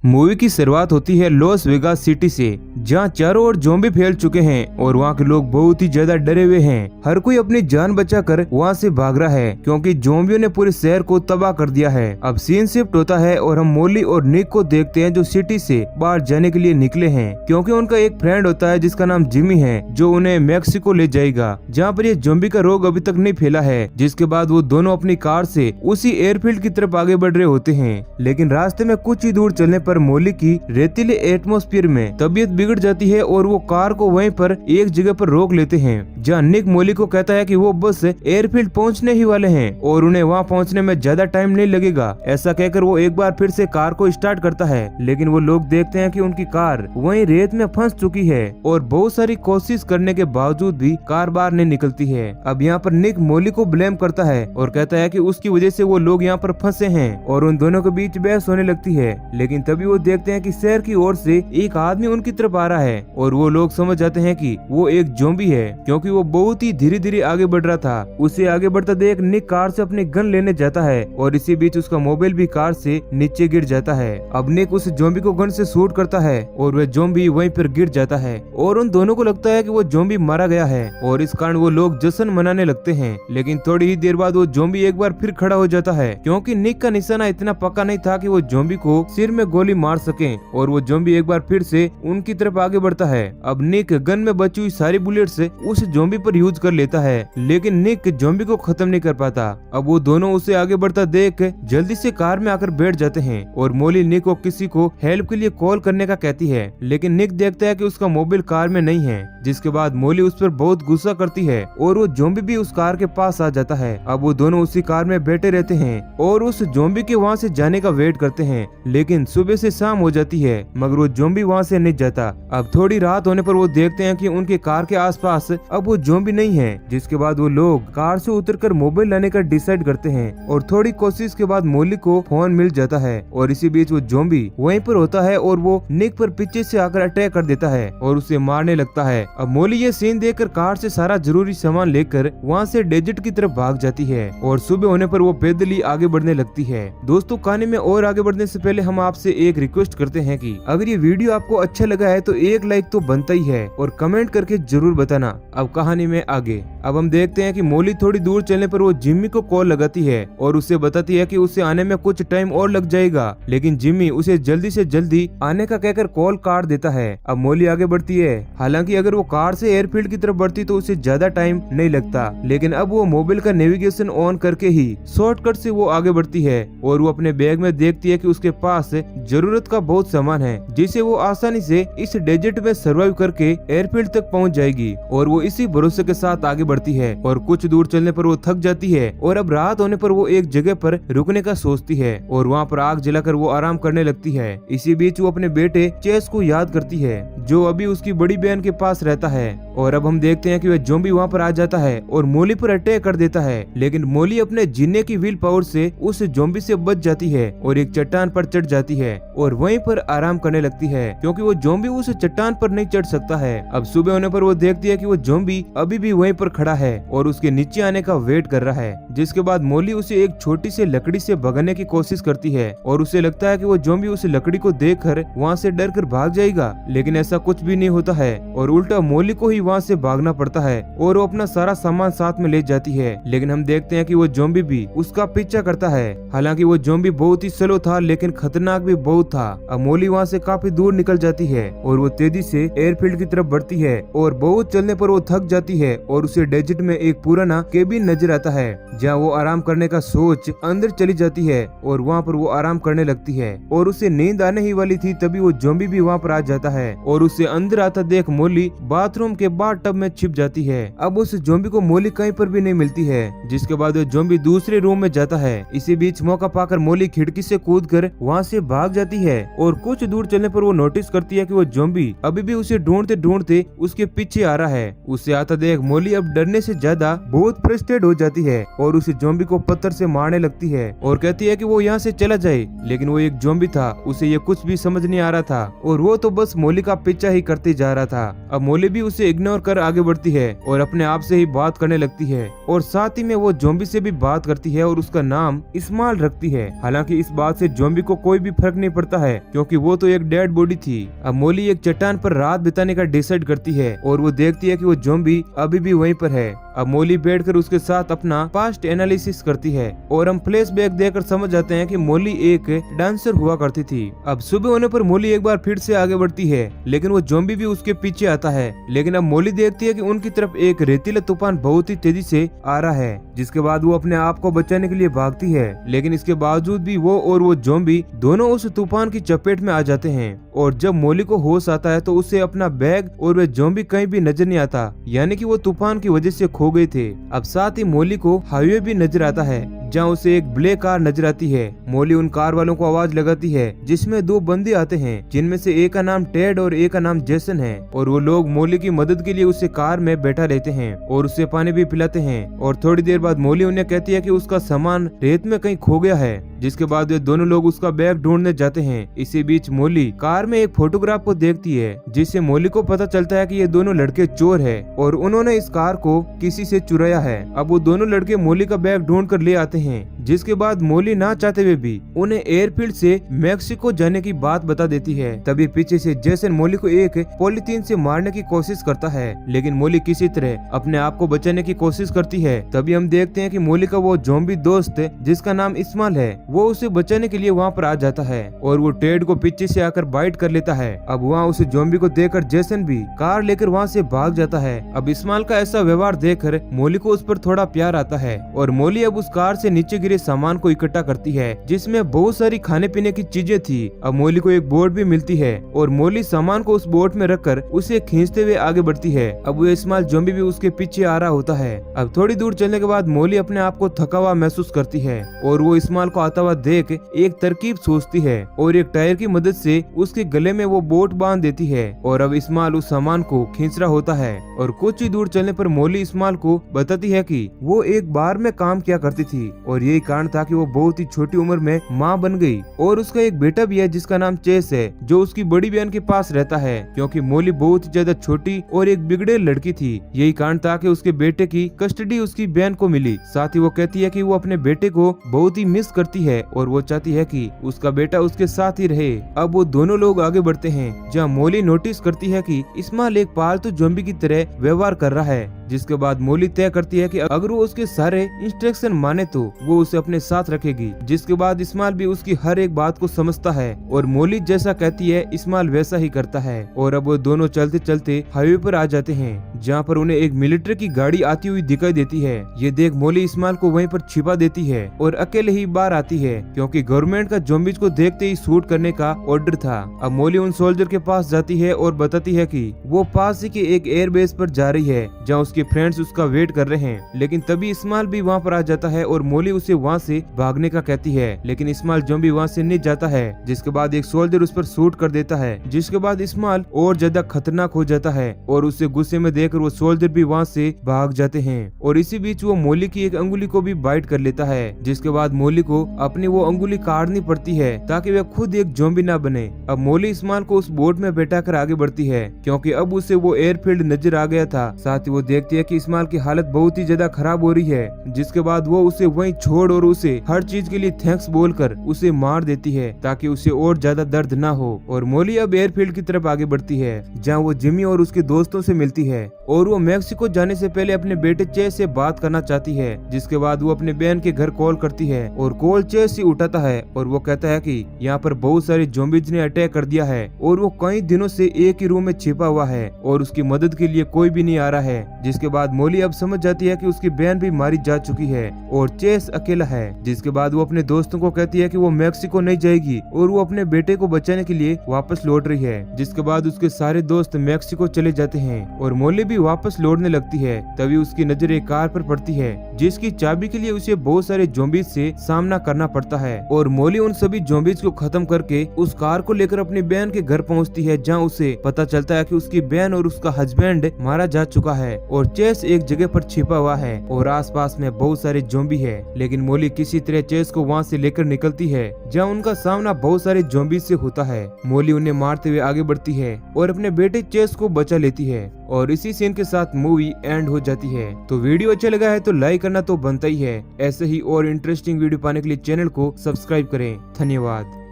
Movie की शुरुआत होती है लॉस वेगास सिटी से, जहां चारों ओर ज़ॉम्बी फैल चुके हैं और वहां के लोग बहुत ही ज्यादा डरे हुए हैं। हर कोई अपनी जान बचाकर वहां से भाग रहा है क्योंकि ज़ॉम्बियों ने पूरे शहर को तबाह कर दिया है। अब सीन शिफ्ट होता है और हम मोली और निक को देखते हैं जो सिटी से बाहर जाने के लिए निकले हैं, क्योंकि उनका एक फ्रेंड होता है जिसका नाम जिमी है, जो उन्हें मैक्सिको ले जाएगा, जहाँ पर ये ज़ॉम्बी का रोग अभी तक नहीं फैला है। जिसके बाद वो दोनों अपनी कार से उसी एयरफील्ड की तरफ आगे बढ़ रहे होते हैं, लेकिन रास्ते में कुछ ही दूर चलने पर मोली की रेतीले एटमॉस्फेयर में तबीयत बिगड़ जाती है और वो कार को वहीं पर एक जगह पर रोक लेते हैं, जहाँ निक मोली को कहता है कि वो बस एयरफील्ड पहुंचने ही वाले हैं और उन्हें वहां पहुंचने में ज्यादा टाइम नहीं लगेगा। ऐसा कहकर वो एक बार फिर से कार को स्टार्ट करता है, लेकिन वो लोग देखते हैं कि उनकी कार वहीं रेत में फंस चुकी है और बहुत सारी कोशिश करने के बावजूद भी कार बाहर नहीं निकलती है। अब यहाँ पर निक मोली को ब्लेम करता है और कहता है कि उसकी वजह से वो लोग यहाँ पर फंसे हैं और उन दोनों के बीच बहस होने लगती है। लेकिन तभी वो देखते हैं कि शहर की ओर से एक आदमी उनकी तरफ आ रहा है और वो लोग समझ जाते हैं कि वो एक ज़ॉम्बी है, क्योंकि वो बहुत ही धीरे धीरे आगे बढ़ रहा था। उसे आगे बढ़ता देख निक कार से अपनी गन लेने जाता है और इसी बीच उसका मोबाइल भी कार से नीचे गिर जाता है। अब निक उस ज़ॉम्बी को गन से शूट करता है और वह ज़ॉम्बी वहीं पर गिर जाता है और उन दोनों को लगता है कि वो ज़ॉम्बी मारा गया है और इस कारण वो लोग जश्न मनाने लगते हैं। लेकिन थोड़ी ही देर बाद वो ज़ॉम्बी एक बार फिर खड़ा हो जाता है, क्योंकि निक का निशाना इतना पक्का नहीं था कि वो ज़ॉम्बी को सिर में गोली मार सके और वो ज़ॉम्बी एक बार फिर से उनकी तरफ आगे बढ़ता है। अब निक गन में बची हुई सारी बुलेट्स उस ज़ॉम्बी पर यूज कर लेता है, लेकिन निक ज़ॉम्बी को खत्म नहीं कर पाता। अब वो दोनों उसे आगे बढ़ता देख जल्दी से कार में आकर बैठ जाते हैं और मोली निक को किसी को हेल्प के लिए कॉल करने का कहती है, लेकिन निक देखता है कि उसका मोबाइल कार में नहीं है। जिसके बाद मोली उस पर बहुत गुस्सा करती है और वो ज़ॉम्बी भी उस कार के पास आ जाता है। अब वो दोनों उसी कार में बैठे रहते हैं और उस ज़ॉम्बी के वहाँ से जाने का वेट करते हैं, लेकिन सुबह से शाम हो जाती है मगर वो ज़ॉम्बी वहाँ से नहीं जाता। अब थोड़ी रात होने पर वो देखते हैं कि उनके कार के आसपास अब वो ज़ॉम्बी नहीं है। जिसके बाद वो लोग कार से उतरकर मोबाइल लाने का डिसाइड करते हैं और थोड़ी कोशिश के बाद मोली को फोन मिल जाता है और इसी बीच वो ज़ॉम्बी वहीं पर होता है और वो निक पर पीछे से आकर अटैक कर देता है और उसे मारने लगता है। अब मोली ये सीन देखकर कार से सारा जरूरी सामान लेकर वहाँ से डेजर्ट की तरफ भाग जाती है और सुबह होने पर वो पैदल ही आगे बढ़ने लगती है। दोस्तों, कहानी में और आगे बढ़ने से पहले हम आपसे एक रिक्वेस्ट करते हैं कि अगर ये वीडियो आपको अच्छा लगा है तो एक लाइक तो बनता ही है और कमेंट करके जरूर बताना। अब कहानी में आगे अब हम देखते हैं कि मोली थोड़ी दूर चलने पर वो जिम्मी को कॉल लगाती है और उसे बताती है कि उसे आने में कुछ टाइम और लग जाएगा, लेकिन जिम्मी उसे जल्दी से जल्दी आने का कहकर कॉल काट देता है। अब मोली आगे बढ़ती है, हालांकि अगर वो कार से एयरफील्ड की तरफ बढ़ती तो उसे ज्यादा टाइम नहीं लगता, लेकिन अब वो मोबाइल का नेविगेशन ऑन करके ही शॉर्टकट से वो आगे बढ़ती है और वो अपने बैग में देखती है कि उसके पास जरूरत का बहुत सामान है, जिसे वो आसानी से इस डेजर्ट में सर्वाइव करके एयरफील्ड तक पहुंच जाएगी और वो इसी भरोसे के साथ आगे बढ़ती है। और कुछ दूर चलने पर वो थक जाती है और अब रात होने पर वो एक जगह पर रुकने का सोचती है और वहाँ पर आग जलाकर वो आराम करने लगती है। इसी बीच वो अपने बेटे चेस को याद करती है, जो अभी उसकी बड़ी बहन के पास रहता है। और अब हम देखते हैं कि वह ज़ॉम्बी वहाँ पर आ जाता है और मोली पर अटैक कर देता है, लेकिन मोली अपने जीने की व्हील पावर से उस ज़ॉम्बी से बच जाती है और एक चट्टान पर चढ़ जाती है और वहीं पर आराम करने लगती है, क्योंकि वो ज़ॉम्बी उस चट्टान पर नहीं चढ़ सकता है। अब सुबह होने पर वो देखती है कि वो ज़ॉम्बी अभी भी वहीं पर खड़ा है और उसके नीचे आने का वेट कर रहा है। जिसके बाद मोली उसे एक छोटी सी लकड़ी से भगाने की कोशिश करती है और उसे लगता है कि वो ज़ॉम्बी उस लकड़ी को देखकर वहाँ से डर कर भाग जाएगा, लेकिन ऐसा कुछ भी नहीं होता है और उल्टा मोली को ही वहाँ से भागना पड़ता है और वो अपना सारा सामान साथ में ले जाती है। लेकिन हम देखते हैं कि वो ज़ॉम्बी भी उसका पीछा करता है। हालांकि वो ज़ॉम्बी बहुत ही स्लो था लेकिन खतरनाक भी बहुत था। अब मोली वहाँ से काफी दूर निकल जाती है और वो तेजी से एयरफील्ड की तरफ बढ़ती है और बहुत चलने पर वो थक जाती है और उसे डेजर्ट में एक पुराना केबिन नजर आता है, जहाँ वो आराम करने का सोच अंदर चली जाती है और वहाँ पर वो आराम करने लगती है और उसे नींद आने ही वाली थी तभी वो ज़ॉम्बी भी वहाँ पर आ जाता है और उसे अंदर आता देख मोली बाथरूम के बाथटब में छिप जाती है। अब उस ज़ॉम्बी को मोली कहीं पर भी नहीं मिलती है, जिसके बाद वो ज़ॉम्बी दूसरे रूम में जाता है। इसी बीच मौका पाकर मोली खिड़की से कूदकर वहाँ से भाग जाती है और कुछ दूर चलने पर वो नोटिस करती है कि वो ज़ॉम्बी अभी भी उसे ढूंढते ढूंढते उसके पीछे आ रहा है। उसे आता देख मोली अब डरने से ज्यादा बहुत फ्रस्ट्रेट हो जाती है और उस ज़ॉम्बी को पत्थर से मारने लगती है और कहती है कि वो यहाँ से चला जाए, लेकिन वो एक ज़ॉम्बी था, उसे ये कुछ भी समझ नहीं आ रहा था और वो तो बस मोली का पीछा ही करते जा रहा था। अब मोली भी उसे इग्नोर कर आगे बढ़ती है और अपने आप से ही बात करने लगती है और साथ ही में वो ज़ॉम्बी से भी बात करती है और उसका नाम इस्माइल रखती है। हालांकि इस बात से ज़ॉम्बी को कोई भी फर्क नहीं पड़ता पड़ता है क्योंकि वो तो एक डेड बॉडी थी। अब मोली एक चट्टान पर रात बिताने का डिसाइड करती है और वो देखती है कि वो ज़ॉम्बी अभी भी वहीं पर है। अब मोली बैठकर उसके साथ अपना पास्ट एनालिसिस करती है और हम फ्लैशबैक देखकर समझ जाते हैं कि मोली एक डांसर हुआ करती थी। अब सुबह होने पर मोली एक बार फिर से आगे बढ़ती है, लेकिन वो ज़ॉम्बी भी उसके पीछे आता है। लेकिन अब मोली देखती है कि उनकी तरफ एक रेतीला तूफान बहुत ही तेजी से आ रहा है, जिसके बाद वो अपने आप को बचाने के लिए भागती है। लेकिन इसके बावजूद भी वो और वो ज़ॉम्बी दोनों उस तूफान की चपेट में आ जाते हैं और जब मोली को होश आता है तो उसे अपना बैग और वह ज़ॉम्बी कहीं भी नजर नहीं आता, यानी कि वो तूफान की वजह से खो गए थे। अब साथ ही मोली को हाईवे भी नजर आता है जहाँ उसे एक ब्लैक कार नजर आती है। मोली उन कार वालों को आवाज लगाती है जिसमें दो बंदे आते हैं, जिनमें से एक का नाम टेड और एक का नाम जेसन है। और वो लोग मोली की मदद के लिए उसे कार में बैठा लेते हैं और उसे पानी भी पिलाते हैं। और थोड़ी देर बाद मोली उन्हें कहती है कि उसका सामान रेत में कहीं खो गया है, जिसके बाद वे दोनों लोग उसका बैग ढूंढने जाते हैं। इसी बीच मोली कार में एक फोटोग्राफ को देखती है, जिससे मोली को पता चलता है कि ये दोनों लड़के चोर है और उन्होंने इस कार को किसी से चुराया है। अब वो दोनों लड़के मोली का बैग ढूंढ कर ले आते हैं, जिसके बाद मोली ना चाहते हुए भी उन्हें एयरफील्ड से मेक्सिको जाने की बात बता देती है। तभी पीछे से जेसन मोली को एक पॉलीथीन से मारने की कोशिश करता है, लेकिन मोली किसी तरह अपने आप को बचाने की कोशिश करती है। तभी हम देखते हैं कि मोली का वो ज़ॉम्बी दोस्त जिसका नाम इस्माइल है, वो उसे बचाने के लिए वहाँ पर आ जाता है और वो टेड को पीछे से आकर बाइट कर लेता है। अब वहाँ उस ज़ॉम्बी को देखकर जेसन भी कार लेकर वहाँ से भाग जाता है। अब इस्माइल का ऐसा व्यवहार देखकर मोली को उस पर थोड़ा प्यार आता है और मोली अब उस कार से नीचे गिरे सामान को इकट्ठा करती है, जिसमें बहुत सारी खाने पीने की चीजें थी। अब मोली को एक बोट भी मिलती है और मोली सामान को उस बोट में रखकर उसे खींचते हुए आगे बढ़ती है। अब वो इस्माइल ज़ॉम्बी भी उसके पीछे आ रहा होता है। अब थोड़ी दूर चलने के बाद मोली अपने आप को थका हुआ महसूस करती है और वो इस्माइल को आता हुआ देख एक तरकीब सोचती है और एक टायर की मदद से उसके गले में वो बोट बांध देती है। और अब इस्माइल उस सामान को खींच रहा होता है और कुछ ही दूर चलने पर मोली इस्माइल को बताती है कि वो एक बार में काम किया करती थी और यही कारण था कि वो बहुत ही छोटी उम्र में माँ बन गई और उसका एक बेटा भी है जिसका नाम चेस है, जो उसकी बड़ी बहन के पास रहता है, क्योंकि मोली बहुत ही ज्यादा छोटी और एक बिगड़े लड़की थी। यही कारण था कि उसके बेटे की कस्टडी उसकी बहन को मिली। साथ ही वो कहती है कि वो अपने बेटे को बहुत ही मिस करती है और वो चाहती है कि उसका बेटा उसके साथ ही रहे। अब वो दोनों लोग आगे बढ़ते हैं, जहाँ मोली नोटिस करती है कि इस्माइल एक पालतू ज़ॉम्बी की तरह व्यवहार कर रहा है, जिसके बाद मोली तय करती है कि अगर वो उसके सारे इंस्ट्रक्शन माने तो वो उसे अपने साथ रखेगी। जिसके बाद इस्माइल भी उसकी हर एक बात को समझता है और मोली जैसा कहती है इस्माइल वैसा ही करता है। और अब वो दोनों चलते चलते हाईवे पर आ जाते हैं, जहाँ पर उन्हें एक मिलिट्री की गाड़ी आती हुई दिखाई देती है। ये देख मोली इस्माइल को वहीं पर छिपा देती है और अकेले ही बाहर आती है, क्योंकि गवर्नमेंट का ज़ॉम्बीज को देखते ही शूट करने का ऑर्डर था। अब मोली उन सोल्जर के पास जाती है और बताती है कि वो पास ही के एक एयरबेस पर जा रही है, जहाँ उसके फ्रेंड्स उसका वेट कर रहे हैं। लेकिन तभी इस्माइल भी वहाँ पर आ जाता है और मोली उसे वहाँ से भागने का कहती है, लेकिन इस्माइल ज़ॉम्बी वहाँ से नहीं जाता है। जिसके बाद एक सोल्जर उस पर शूट कर देता है, जिसके बाद इस्माइल और ज्यादा खतरनाक हो जाता है और उसे गुस्से में देखकर वो सोल्जर भी वहाँ से भाग जाते हैं। और इसी बीच वो मोली की एक अंगुली को भी बाइट कर लेता है, जिसके बाद मोली को अपनी वो अंगुली काटनी पड़ती है ताकि वह खुद एक ज़ॉम्बी ना बने। अब मोली इस्माइल को उस बोट में बैठाकर आगे बढ़ती है, क्योंकि अब उसे वो एयरफील्ड नजर आ गया था। साथ ही वो देखती है कि इस्माइल की हालत बहुत ही ज्यादा खराब हो रही है, जिसके बाद वो उसे वहीं छोड़ और उसे हर चीज के लिए थैंक्स बोलकर उसे मार देती है ताकि उसे और ज्यादा दर्द ना हो। और मोली अब एयरफील्ड की तरफ आगे बढ़ती है, जहाँ वो जिमी और उसके दोस्तों से मिलती है और वो मेक्सिको जाने से पहले अपने बेटे चेस से बात करना चाहती है। जिसके बाद वो अपने बहन के घर कॉल करती है और कॉल चेस ही उठाता है और वो कहता है कि यहाँ पर बहुत सारे ज़ॉम्बीज ने अटैक कर दिया है और वो कई दिनों से एक ही रूम में छिपा हुआ है और उसकी मदद के लिए कोई भी नहीं आ रहा है। जिसके बाद मोली अब समझ जाती है कि उसकी बहन भी मारी जा चुकी है और चेस अकेला है। जिसके बाद वो अपने दोस्तों को कहती है कि वो मेक्सिको नहीं जाएगी और वो अपने बेटे को बचाने के लिए वापस लौट रही है। जिसके बाद उसके सारे दोस्त मेक्सिको चले जाते हैं और मोली भी वापस लौटने लगती है। तभी उसकी नजर एक कार पर पड़ती है, जिसकी चाबी के लिए उसे बहुत सारे ज़ॉम्बीज से सामना करना पड़ता है। और मोली उन सभी ज़ॉम्बीज को खत्म करके उस कार को लेकर अपनी बहन के घर पहुंचती है, जहां उसे पता चलता है कि उसकी बहन और उसका हस्बैंड मारा जा चुका है और चेस एक जगह पर छिपा हुआ है और आसपास में बहुत सारे ज़ॉम्बी है। लेकिन मोली किसी तरह चेस को वहां से लेकर निकलती है, जहां उनका सामना बहुत सारे ज़ॉम्बीज से होता है। मोली उन्हें मारते हुए आगे बढ़ती है और अपने बेटे चेस को बचा लेती है और इसी सीन के साथ मूवी एंड हो जाती है। तो वीडियो अच्छा लगा है तो लाइक करना तो बनता ही है। ऐसे ही और इंटरेस्टिंग वीडियो पाने के लिए चैनल को सब्सक्राइब करें। धन्यवाद।